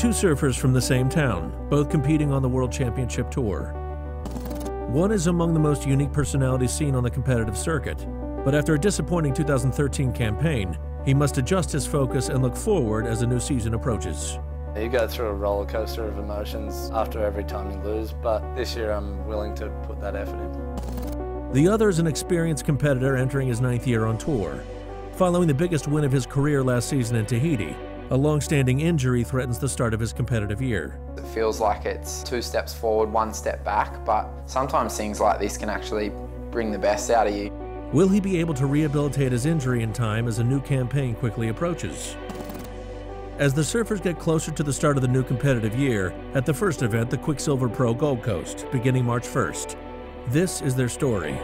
two surfers from the same town, both competing on the World Championship Tour. One is among the most unique personalities seen on the competitive circuit, but after a disappointing 2013 campaign, he must adjust his focus and look forward as the new season approaches. You go through a roller coaster of emotions after every time you lose, but this year I'm willing to put that effort in. The other is an experienced competitor entering his 9th year on tour. Following the biggest win of his career last season in Tahiti, a long-standing injury threatens the start of his competitive year. It feels like it's 2 steps forward, 1 step back, but sometimes things like this can actually bring the best out of you. Will he be able to rehabilitate his injury in time as a new campaign quickly approaches? As the surfers get closer to the start of the new competitive year, at the first event, the Quiksilver Pro Gold Coast, beginning March 1st. This is their story.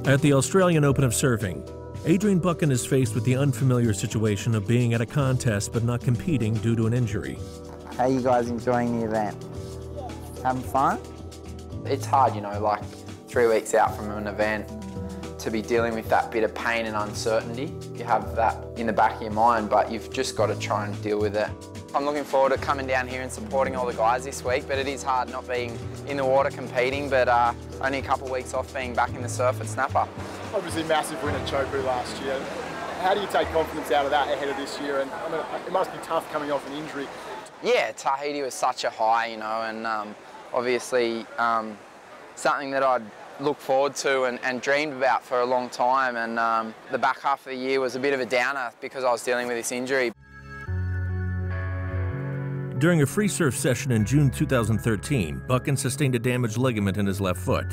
At the Australian Open of Surfing, Adrian Buchan is faced with the unfamiliar situation of being at a contest but not competing due to an injury. How are you guys enjoying the event? Having fun? It's hard, you know, like 3 weeks out from an event to be dealing with that bit of pain and uncertainty. You have that in the back of your mind, but you've just got to try and deal with it. I'm looking forward to coming down here and supporting all the guys this week, but it is hard not being in the water competing, but only a couple of weeks off being back in the surf at Snapper. Obviously massive win at Chopu last year. How do you take confidence out of that ahead of this year? And I mean, it must be tough coming off an injury. Yeah, Tahiti was such a high, you know, and obviously something that I'd looked forward to and dreamed about for a long time, and the back half of the year was a bit of a downer because I was dealing with this injury. During a free surf session in June 2013, Buchan sustained a damaged ligament in his left foot.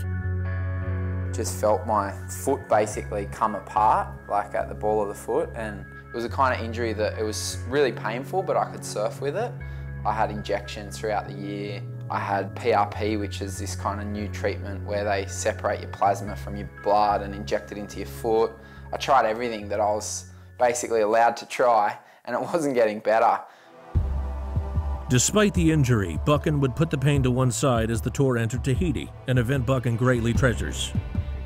Just felt my foot basically come apart, like at the ball of the foot, and it was a kind of injury that it was really painful, but I could surf with it. I had injections throughout the year. I had PRP, which is this kind of new treatment where they separate your plasma from your blood and inject it into your foot. I tried everything that I was basically allowed to try, and it wasn't getting better. Despite the injury, Buchan would put the pain to one side as the tour entered Tahiti, an event Buchan greatly treasures.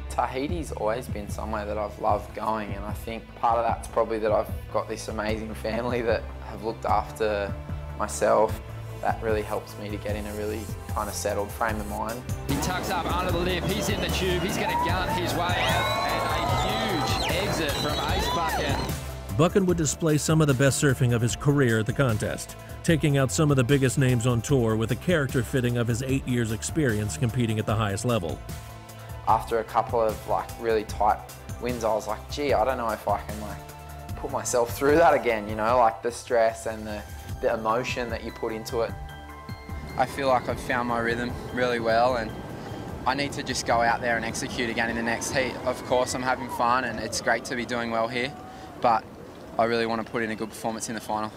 Tahiti's always been somewhere that I've loved going, and I think part of that's probably that I've got this amazing family that have looked after myself. That really helps me to get in a really kind of settled frame of mind. He tucks up under the lip, he's in the tube, he's going to gun his way out, and a huge exit from Ace Buchan. Buchan would display some of the best surfing of his career at the contest, taking out some of the biggest names on tour with a character fitting of his 8 years experience competing at the highest level. After a couple of really tight wins, I was like, gee, I don't know if I can put myself through that again, you know, like the stress and the emotion that you put into it. I feel like I've found my rhythm really well, and I need to just go out there and execute again in the next heat. Of course, I'm having fun and it's great to be doing well here, but I really want to put in a good performance in the final.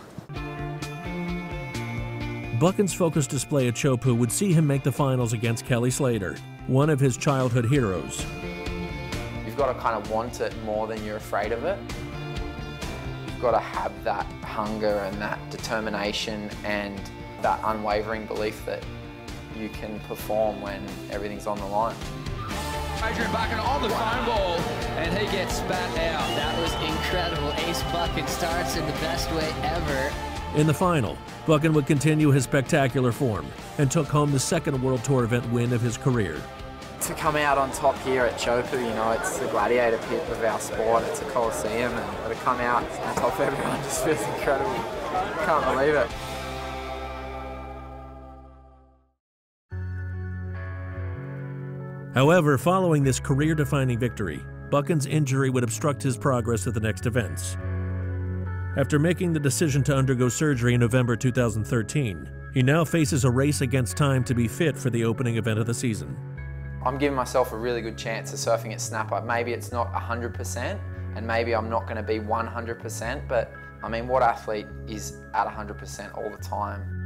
Buchan's focused display at Chopu would see him make the finals against Kelly Slater, one of his childhood heroes. You've got to kind of want it more than you're afraid of it. You've got to have that hunger and that determination and that unwavering belief that you can perform when everything's on the line. Adrian Buchan on the foam ball, and he gets spat out. That was incredible. Ace Buchan starts in the best way ever. In the final, Buchan would continue his spectacular form and took home the second World Tour event win of his career. To come out on top here at Chopu, you know, it's the gladiator pit of our sport. It's a coliseum, and to come out on top of everyone just feels incredible. Can't believe it. However, following this career-defining victory, Buchan's injury would obstruct his progress at the next events. After making the decision to undergo surgery in November 2013, he now faces a race against time to be fit for the opening event of the season. I'm giving myself a really good chance of surfing at Snapper. Maybe it's not 100%, and maybe I'm not going to be 100%, but I mean, what athlete is at 100% all the time?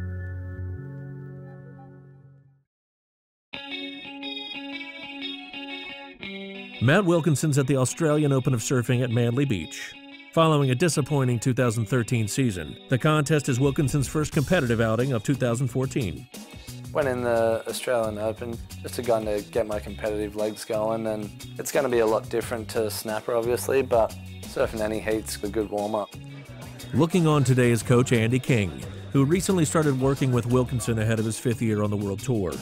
Matt Wilkinson's at the Australian Open of Surfing at Manly Beach. Following a disappointing 2013 season, the contest is Wilkinson's first competitive outing of 2014. Went in the Australian Open just to kind of get my competitive legs going, and it's going to be a lot different to snapper obviously, but surfing any heat's a good warm-up. Looking on today is coach Andy King, who recently started working with Wilkinson ahead of his 5th year on the World Tour.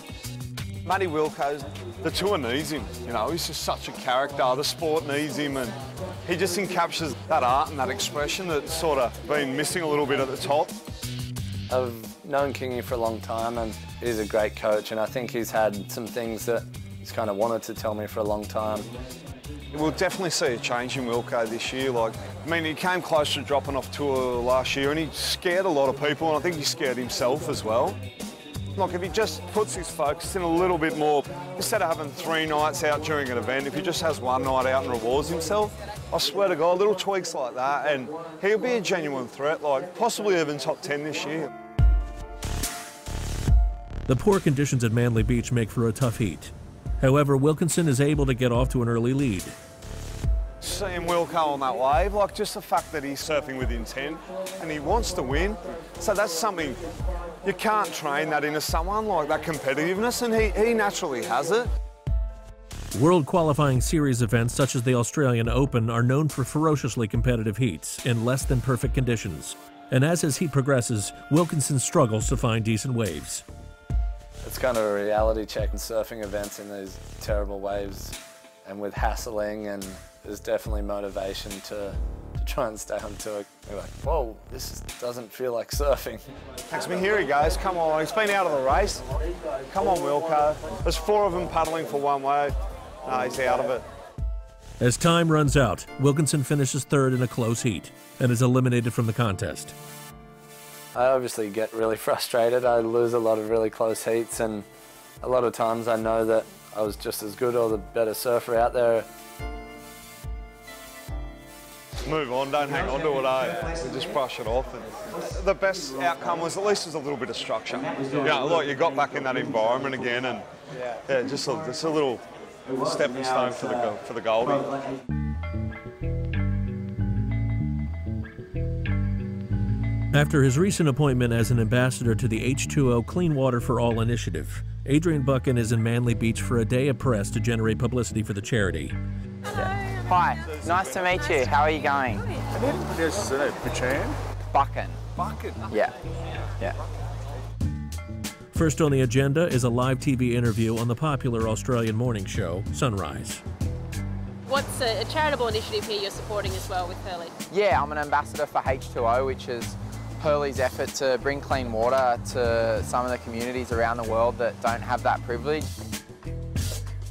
Matty Wilco, the tour needs him, you know, he's just such a character, the sport needs him, and he just encaptures that art and that expression that's sort of been missing a little bit at the top. I've known Kingy for a long time, and he's a great coach, and I think he's had some things that he's kind of wanted to tell me for a long time. We'll definitely see a change in Wilco this year. He came close to dropping off tour last year, and he scared a lot of people, and I think he scared himself as well. If he just puts his focus in a little bit more, instead of having 3 nights out during an event, if he just has 1 night out and rewards himself, I swear to God, little tweaks like that, and he'll be a genuine threat, possibly even top 10 this year. The poor conditions at Manly Beach make for a tough heat. However, Wilkinson is able to get off to an early lead. Seeing Wilco on that wave, just the fact that he's surfing with intent and he wants to win, so that's something you can't train that into someone, that competitiveness, and he naturally has it. World qualifying series events such as the Australian Open are known for ferociously competitive heats in less than perfect conditions. And as his heat progresses, Wilkinson struggles to find decent waves. It's kind of a reality check in surfing events in these terrible waves, and with hassling, and there's definitely motivation to try and stay on tour. You're like, whoa, this doesn't feel like surfing. Thanks, here he goes, come on, he's been out of the race. Come on, Wilco. There's 4 of them paddling for one wave. No, he's out of it. As time runs out, Wilkinson finishes 3rd in a close heat and is eliminated from the contest. I obviously get really frustrated. I lose a lot of really close heats, and a lot of times I know that I was just as good or the better surfer out there. Move on, don't hang on to it, We just brush it off. And the best outcome was at least there's a little bit of structure. You got back in that environment again, and just a little stepping stone for the Goldie. After his recent appointment as an ambassador to the H2O Clean Water for All initiative, Adrian Buchan is in Manly Beach for a day of press to generate publicity for the charity. Hi, nice to meet you. How are you going? Yes, Buchan. Buchan. Buchan. Yeah. First on the agenda is a live TV interview on the popular Australian morning show, Sunrise. What's a charitable initiative here you're supporting as well with Hurley? Yeah, I'm an ambassador for H2O, which is Hurley's effort to bring clean water to some of the communities around the world that don't have that privilege.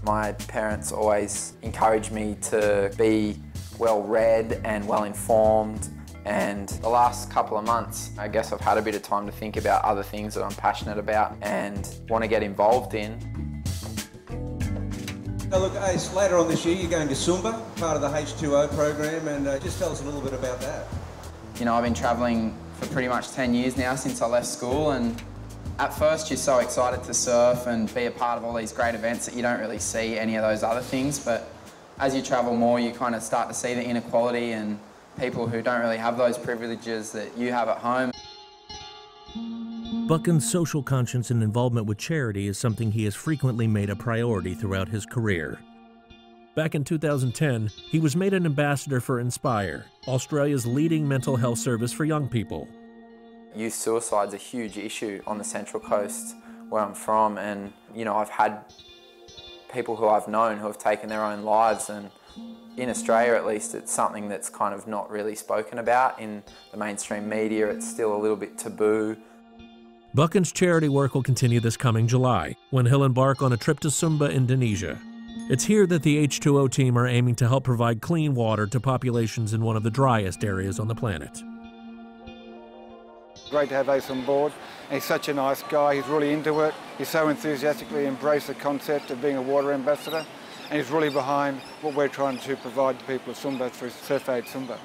My parents always encouraged me to be well-read and well-informed, and the last couple of months, I guess I've had a bit of time to think about other things that I'm passionate about and want to get involved in. Now look, Ace, later on this year you're going to Sumba, part of the H2O program, and just tell us a little bit about that. You know, I've been travelling for pretty much 10 years now since I left school, and at first you're so excited to surf and be a part of all these great events that you don't really see any of those other things, but as you travel more you kind of start to see the inequality and people who don't really have those privileges that you have at home. Buchan's social conscience and involvement with charity is something he has frequently made a priority throughout his career. Back in 2010, he was made an ambassador for Inspire, Australia's leading mental health service for young people. Youth suicide's a huge issue on the Central Coast where I'm from, and you know, I've had people who I've known who have taken their own lives, and in Australia at least it's something that's kind of not really spoken about in the mainstream media. It's still a little bit taboo. Buchan's charity work will continue this coming July, when he'll embark on a trip to Sumba, Indonesia. It's here that the H2O team are aiming to help provide clean water to populations in one of the driest areas on the planet. Great to have Ace on board. And he's such a nice guy, he's really into it. He's so enthusiastically embraced the concept of being a water ambassador, and he's really behind what we're trying to provide to people of Sumba through Surf Aid Sumba.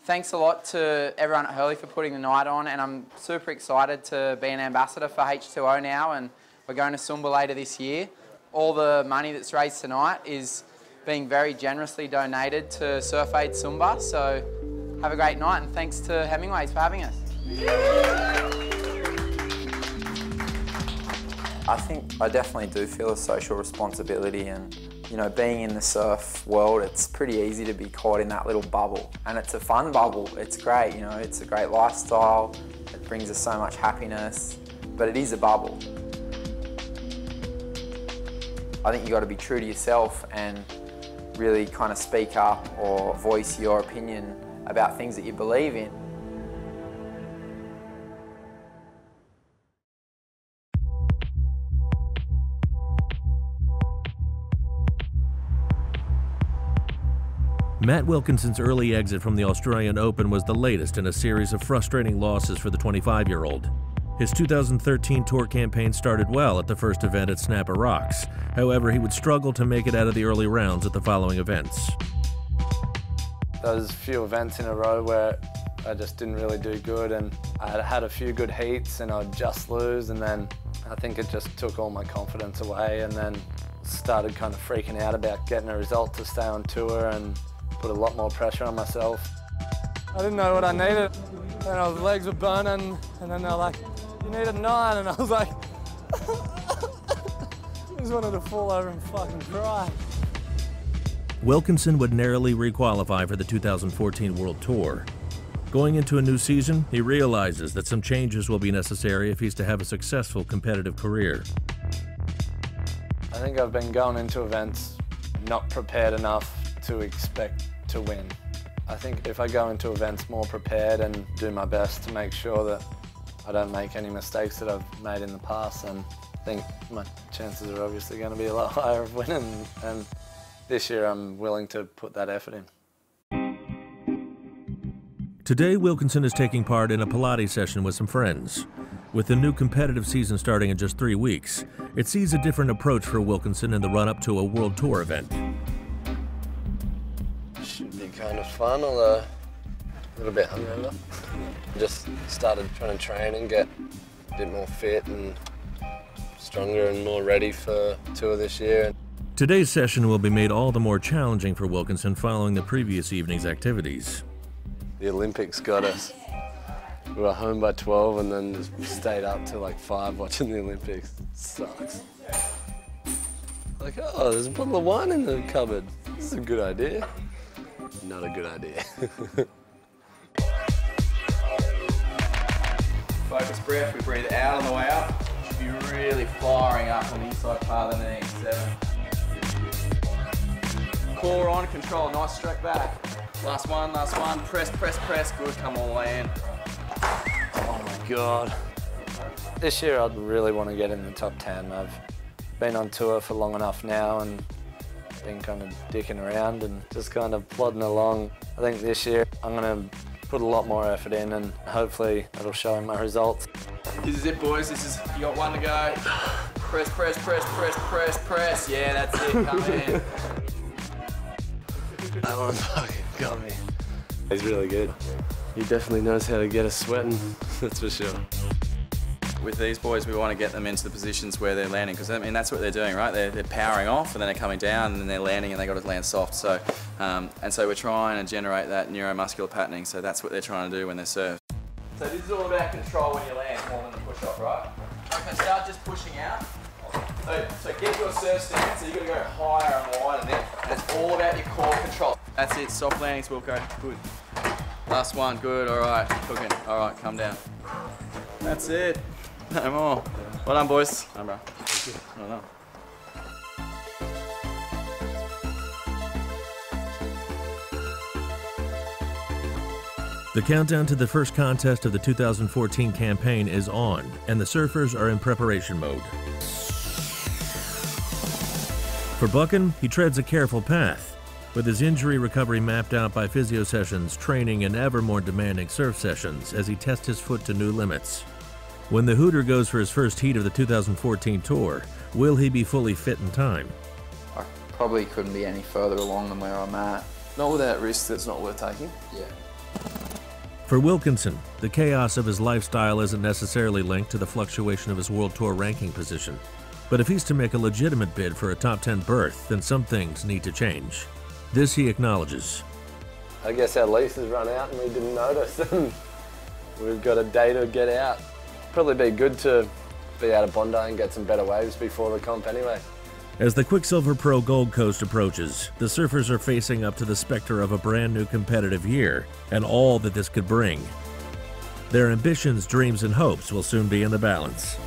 Thanks a lot to everyone at Hurley for putting the night on, and I'm super excited to be an ambassador for H2O now, and we're going to Sumba later this year. All the money that's raised tonight is being very generously donated to Surf Aid Sumba. So have a great night, and thanks to Hemingways for having us. I think I definitely do feel a social responsibility, and you know, being in the surf world, it's pretty easy to be caught in that little bubble, and it's a fun bubble. It's great, you know, it's a great lifestyle. It brings us so much happiness, but it is a bubble. I think you got to be true to yourself and really kind of speak up or voice your opinion about things that you believe in. Matt Wilkinson's early exit from the Australian Open was the latest in a series of frustrating losses for the 25-year-old. His 2013 tour campaign started well at the first event at Snapper Rocks. However, he would struggle to make it out of the early rounds at the following events. There was a few events in a row where I just didn't really do good, and I had a few good heats and I'd just lose, and then I think it just took all my confidence away, and then started kind of freaking out about getting a result to stay on tour and put a lot more pressure on myself. I didn't know what I needed, and my legs were burning, and then they're like, you need a 9, and I was like, I just wanted to fall over and fucking cry. Wilkinson would narrowly re-qualify for the 2014 World Tour. Going into a new season, he realizes that some changes will be necessary if he's to have a successful competitive career. I think I've been going into events not prepared enough to expect to win. I think if I go into events more prepared and do my best to make sure that I don't make any mistakes that I've made in the past, and I think my chances are obviously going to be a lot higher of winning, and this year I'm willing to put that effort in. Today, Wilkinson is taking part in a Pilates session with some friends. With the new competitive season starting in just 3 weeks, it sees a different approach for Wilkinson in the run-up to a World Tour event. Should be kind of fun, although a little bit hungover. Just started trying to train and get a bit more fit and stronger and more ready for tour this year. Today's session will be made all the more challenging for Wilkinson following the previous evening's activities. The Olympics got us. We were home by 12 and then just stayed up till like 5 watching the Olympics. It sucks. Like, oh, there's a bottle of wine in the cupboard. This is a good idea. Not a good idea. Focus breath, we breathe out on the way up. Should be really firing up on the inside part of the knee. 7. Core on, control, nice stroke back. Last one, press, press, press, good, come all the way in. Oh my God. This year I'd really want to get in the top 10. I've been on tour for long enough now and been kind of dicking around and just kind of plodding along. I think this year I'm going to put a lot more effort in, and hopefully it'll show in my results. This is it, boys. You got 1 to go. Press, press, press, press, press, press. Yeah, that's it, come in. That one fucking got me. He's really good. He definitely knows how to get us sweating, that's for sure. With these boys, we want to get them into the positions where they're landing, because I mean that's what they're doing, right? They're powering off and then they're coming down and then they're landing and they got to land soft. So, and so we're trying to generate that neuromuscular patterning. So that's what they're trying to do when they're served. So this is all about control when you land, more than the push off, right? Okay, start just pushing out. So get your surf stance. So you got to go higher and wider there. And it's all about your core control. That's it. Soft landings, Wilco. Good. Last one. Good. All right. Cooking. All right. Come down. That's it. No more. Well done, boys. No, bro. Well done. The countdown to the first contest of the 2014 campaign is on, and the surfers are in preparation mode. For Buchan, he treads a careful path, with his injury recovery mapped out by physio sessions, training, and ever more demanding surf sessions as he tests his foot to new limits. When the Hooter goes for his first heat of the 2014 tour, will he be fully fit in time? I probably couldn't be any further along than where I'm at. Not without risk that's not worth taking. Yeah. For Wilkinson, the chaos of his lifestyle isn't necessarily linked to the fluctuation of his World Tour ranking position. But if he's to make a legitimate bid for a top 10 berth, then some things need to change. This he acknowledges. I guess our lease has run out and we didn't notice, and we've got a day to get out. Probably be good to be out of Bondi and get some better waves before the comp anyway. As the Quiksilver Pro Gold Coast approaches, the surfers are facing up to the specter of a brand new competitive year and all that this could bring. Their ambitions, dreams, and hopes will soon be in the balance.